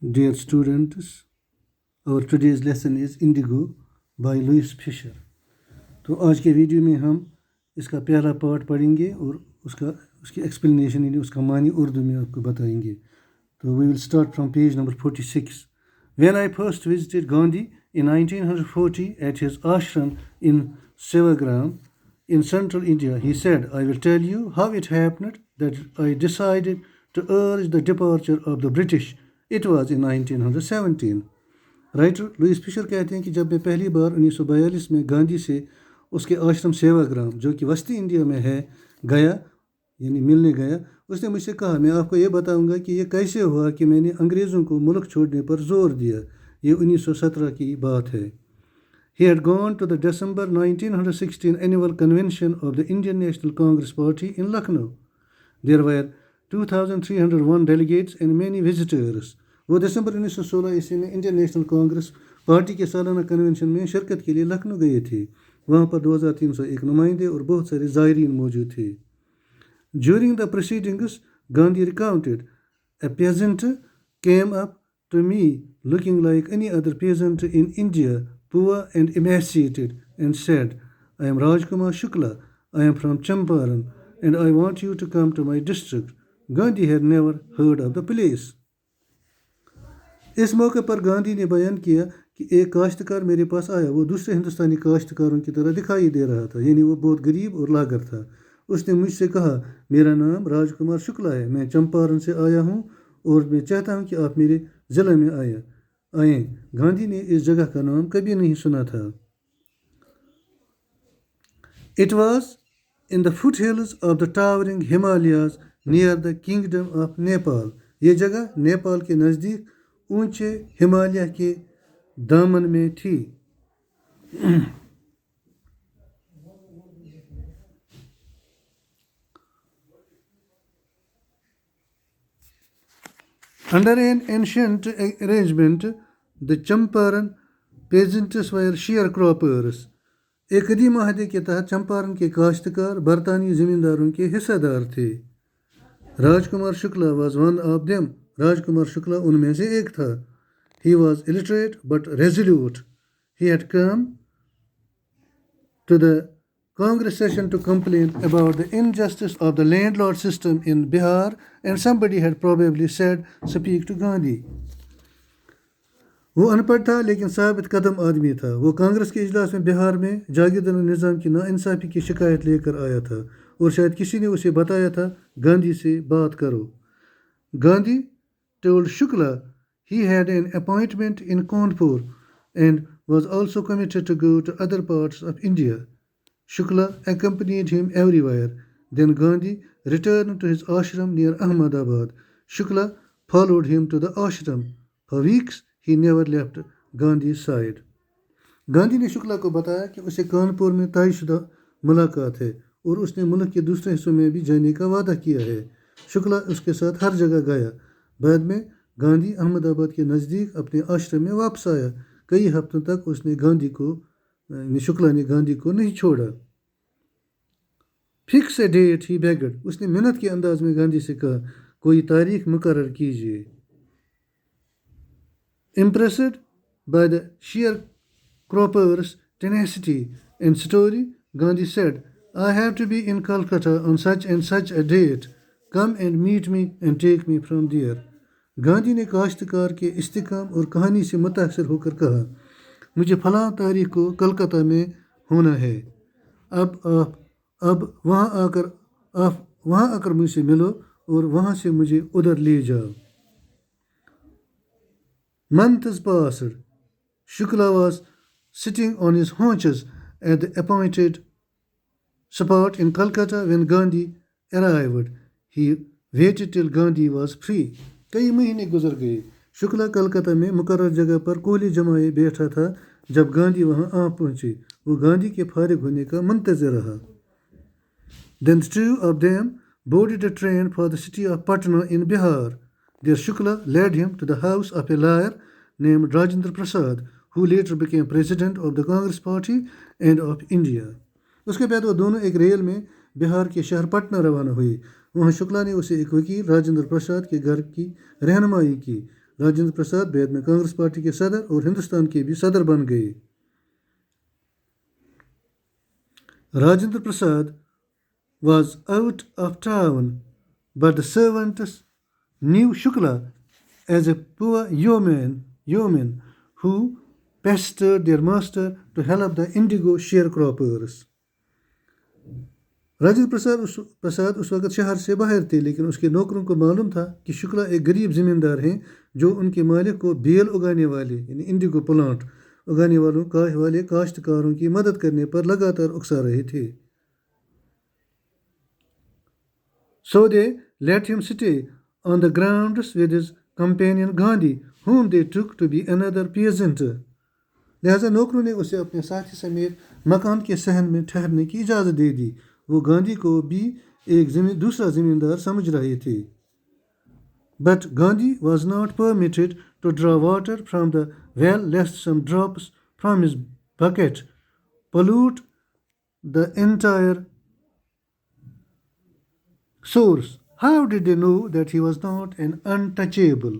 Dear students, our today's lesson is Indigo by Louis Fisher. तो आज के video में हम इसका पहला पार्ट पढ़ेंगे और उसकी एक्सप्लेनेशन यानी उसका मानी उर्दू में आपको बताएंगे. तो we will start from page number 46. When I first visited Gandhi in 1940 at his ashram in Sevagram in central India, he said, I will tell you how it happened that I decided to urge the departure of the British. It was in 1917. Writer Louis Fischer कहते हैं कि जब मैं पहली बार 1942 में गांधी से उसके आश्रम सेवाग्राम जो कि वस्ती इंडिया में है गया यानी मिलने गया, उसने मुझसे कहा मैं आपको ये बताऊंगा कि ये कैसे हुआ कि मैंने अंग्रेज़ों को मुल्क छोड़ने पर जोर दिया. ये 1917 की बात है. He had gone to the December 1916 annual convention of the Indian National Congress Party in Lucknow. There were 2,301 delegates and many visitors. वो दिसंबर 1916 ईस्वी में इंडियन नेशनल कांग्रेस पार्टी के सालाना कन्वेंशन में शिरकत के लिए लखनऊ गए थे. वहाँ पर 2,301 नुमाइंदे और बहुत सारे ज़ायरीन मौजूद थे. During the proceedings, Gandhi recounted, a peasant came up to me looking like any other peasant in India, poor and emaciated, and said, I am Rajkumar Shukla, I am from Champaran, and I want you to come to my district. Gandhi had never heard of the place. इस मौके पर गांधी ने बयान किया कि एक काश्तकार मेरे पास आया. वो दूसरे हिंदुस्तानी काश्तकारों की तरह दिखाई दे रहा था, यानी वो बहुत गरीब और लागर था. उसने मुझसे कहा, मेरा नाम राजकुमार शुक्ला है, मैं चंपारण से आया हूँ और मैं चाहता हूँ कि आप मेरे ज़िले में आएँ. गांधी ने इस जगह का नाम कभी नहीं सुना था. It was in the foothills of the towering Himalayas near the kingdom of Nepal. ये जगह नेपाल के नज़दीक ऊंचे हिमालय के दामन में थी. Under an ancient arrangement, the Champaran peasants were sharecroppers. एक कदीम माहदे के तहत चंपारण के काश्तकार बरतानी ज़मींदारों के हिस्सेदार थे. Rajkumar Shukla was one of them. Rajkumar Shukla उनमें से एक था. He was illiterate but resolute. He had come to the Congress session to complain about the injustice of the landlord system in Bihar, and somebody had probably said, speak to Gandhi. वो अनपढ़ था लेकिन साबित कदम आदमी था. वो कांग्रेस के इजलास में बिहार में जागीरदार निज़ाम की नाइंसाफ़ी की शिकायत लेकर आया था और शायद किसी ने उसे बताया था गांधी से बात करो. Gandhi told Shukla he had an appointment in Kanpur and was also committed to go to other parts of India. Shukla accompanied him everywhere. Then Gandhi returned to his ashram near Ahmedabad. Shukla followed him to the ashram. For weeks he never left Gandhi's side. Gandhi ने शुक्ला को बताया कि उसे कानपुर में तयशुदा मुलाकात है और उसने मुल्क के दूसरे हिस्सों में भी जाने का वादा किया है. शुक्ला उसके साथ हर जगह गया. बाद में गांधी अहमदाबाद के नज़दीक अपने आश्रम में वापस आया. कई हफ्तों तक शुक्ला ने गांधी को नहीं छोड़ा. फिक्स ए डेट ही बेगड. उसने मिन्नत के अंदाज में गांधी से कहा, कोई तारीख मुकर्रर कीजिए. Impressed by the sharecropper's tenacity and story, Gandhi said, I have to be in Calcutta on such and such a date. Come and meet me and take me from there. Gandhi ने काश्तकार के इस्तिकाम और कहानी से मुतासर होकर कहा, मुझे फलां तारीख को कलकत्ता में होना है. अब वहाँ आकर मुझसे मिलो और वहाँ से मुझे उधर ले जाओ. Months passed. Shukla was sitting on his haunches at the appointed spot in Calcutta when Gandhi arrived. He waited till Gandhi was free. कई महीने गुजर गए. शुक्ला कलकत्ता में मुकर्रर जगह पर कोहली जमाए बैठा था. जब गांधी वहां आ पहुंचे, वो गांधी के फारिग होने का मुंतज़िर रहा. Then the two of them boarded a train for the city of Patna in Bihar. There Shukla led him to the house of a lawyer named Rajendra Prasad, who later became president of the Congress Party and of India. उसके बाद वो दोनों एक rail में बिहार के शहर पटना रवाना हुए. वहाँ शुक्ला ने उसे एक वकील राजेंद्र प्रसाद के घर की रहनुमाई की. राजेंद्र प्रसाद बाद में कांग्रेस पार्टी के सदर और हिंदुस्तान के भी सदर बन गए। Rajendra Prasad was out of town, but the servants knew Shukla as a poor yeoman who pestered their master to help the indigo sharecroppers. Rajendra Prasad उस वक्त शहर से बाहर थे, लेकिन उसके नौकरों को मालूम था कि शुक्ला एक गरीब ज़मींदार हैं जो उनके मालिक को बेल उगाने वाले यानी इंडिगो प्लांट उगाने वाले काश्तकारों की मदद करने पर लगातार उकसा रहे थे। So they let him stay on the grounds with his companion Gandhi, whom they took to be another peasant. लिहाजा नौकरों ने उसे अपने साथी समेत मकान के सहन में ठहरने की इजाज़त दे दी। वो गांधी को भी दूसरा ज़मींदार समझ रहे थे। But Gandhi was not permitted to draw water from the well lest some drops from his bucket pollute the entire source. How did they know that he was not an untouchable?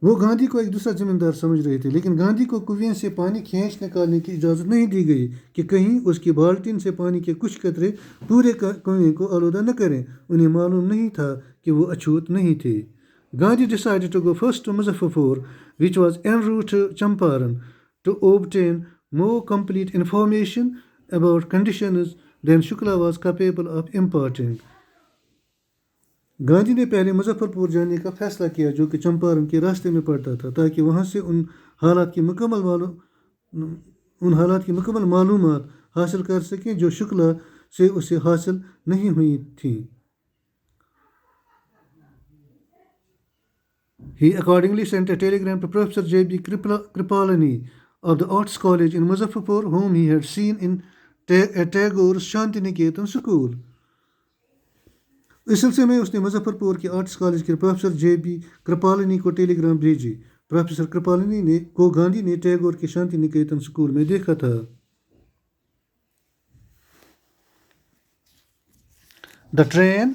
वो गांधी को एक दूसरा जिम्मेदार समझ रहे थे, लेकिन गांधी को कुएं से पानी खींच निकालने की इजाज़त नहीं दी गई कि कहीं उसकी बाल्टीन से पानी के कुछ कतरे पूरे कुएं को आलूदा न करें। उन्हें मालूम नहीं था कि वो अछूत नहीं थे। Gandhi decided to go first to Muzaffarpur, which was en route to Champaran, to obtain more complete information about conditions than Shukla was capable of imparting. Gandhi ने पहले मुजफ्फरपुर जाने का फैसला किया, जो कि चंपारण के रास्ते में पड़ता था, ताकि वहां से उन हालात की मुकम्मल मालूमात हासिल कर सकें जो शुक्ला से उसे हासिल नहीं हुई थी। He accordingly sent a telegram to Professor J.B. Kripalani of the Arts College in Muzaffarpur, whom he had seen in Tagore's Shantiniketan school. इस सिलसिले में उसने मुजफ्फरपुर के आर्ट्स कॉलेज के प्रोफेसर J.B. कृपालिनी को टेलीग्राम भेजी। प्रोफेसर कृपालिनी को गांधी ने टैगोर के शांति निकेतन स्कूल में देखा था। The train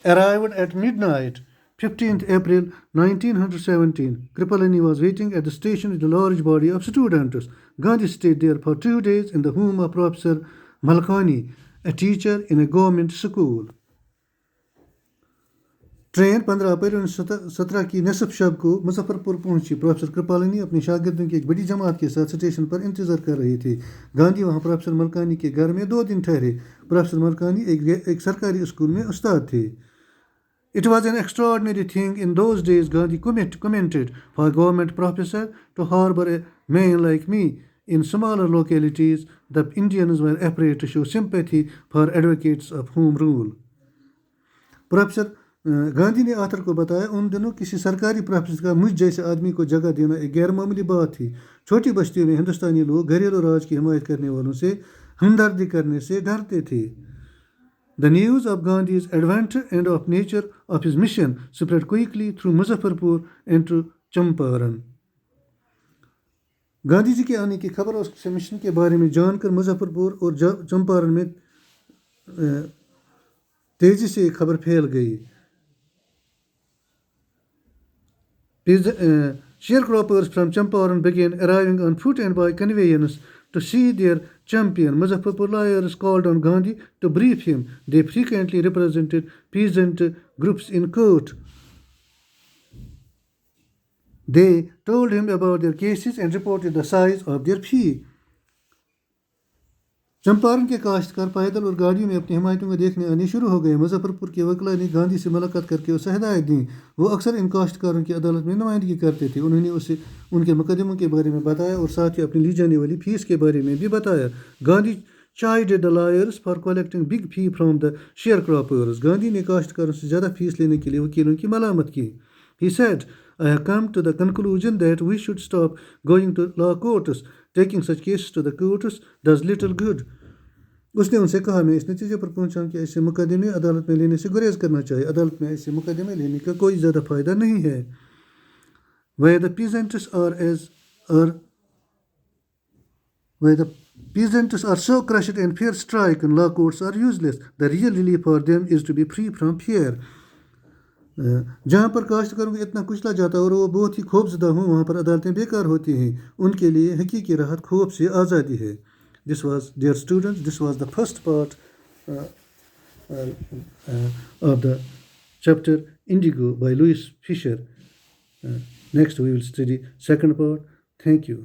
arrived at midnight, 15th April 1917. Kripalani was waiting at the station with a large body of students. Gandhi stayed there for 2 days in the home of Professor Malkani, a teacher in a government school. Train 15 अप्रैल 1917 की नसफ शब को मुजफ्फरपुर पहुंची। Professor Kripalani अपने शागिर्दों की एक बड़ी जमात के साथ station पर इंतजार कर रहे थे। गांधी वहां प्रोफेसर मलकानी के घर में 2 दिन ठहरे। प्रोफेसर मलकानी एक सरकारी स्कूल में उस्ताद थे। It was an extraordinary thing in those days, Gandhi commented, for a government professor to harbor a man like me. In smaller localities, the Indians were afraid to show sympathy for advocates of home rule. Professor Gandhi ने author को बताया, उन दिनों किसी सरकारी professor का मुझ जैसे आदमी को जगह देना एक गैर मामूली बात थी। छोटी बस्तियों में हिंदुस्तानी लोग घरेलू राज की हिमायत करने वालों से हमदर्दी करने से डरते थे। The news of Gandhi's adventure and of nature of his mission spread quickly through Muzaffarpur and to Champaran. Gandhi ji के आने की खबर और उसके मिशन के बारे में जानकर मुजफ्फरपुर और चंपारण में तेजी से खबर फैल गई। Sharecroppers from Champaran began arriving on foot and by conveyance to see their champion. Muzaffarpur lawyers called on Gandhi to brief him. They frequently represented peasant groups in court. They told him about their cases and reported the size of their fee. Champaran के काश्तकार पैदल और गाड़ियों में अपनी हिमायतों को देखने आने शुरू हो गए। मुजफ्फरपुर के वकला ने गांधी से मुलाकात करके उसे हिदायत दी। वो अक्सर इन काश्तकारों की अदालत में नुमाइंदगी करते थे। उन्होंने उसे उनके मुकदमों के बारे में बताया और साथ ही अपनी ली जाने वाली फीस के बारे में भी बताया। Gandhi chided the lawyers for collecting big fee from the sharecroppers. Gandhi ने काश्तकारों से ज़्यादा फीस लेने के लिए वकीलों की मलामत की। He said, I have come to the conclusion that we should stop going to law courts. Taking such cases to the courts does little good. उसने उनसे कहा, मैं इस नतीजे पर पहुंचा कि ऐसे मुकदमे अदालत में लेने से गुरेज करना चाहिए। अदालत में ऐसे मुकदमे लेने का कोई ज़्यादा फ़ायदा नहीं है। Where the peasants are so crushed and fear-stricken, law courts are useless. The real relief for them is to be free from fear. जहाँ पर काश्तकारों को इतना कुचला जाता है और वो बहुत ही खौफजदा हों, वहाँ पर अदालतें बेकार होती हैं। उनके लिए हकीकी राहत खौफ से आज़ादी है। This was dear students, this was the first part of the chapter Indigo by Louis Fisher. Next we will study second part. Thank you.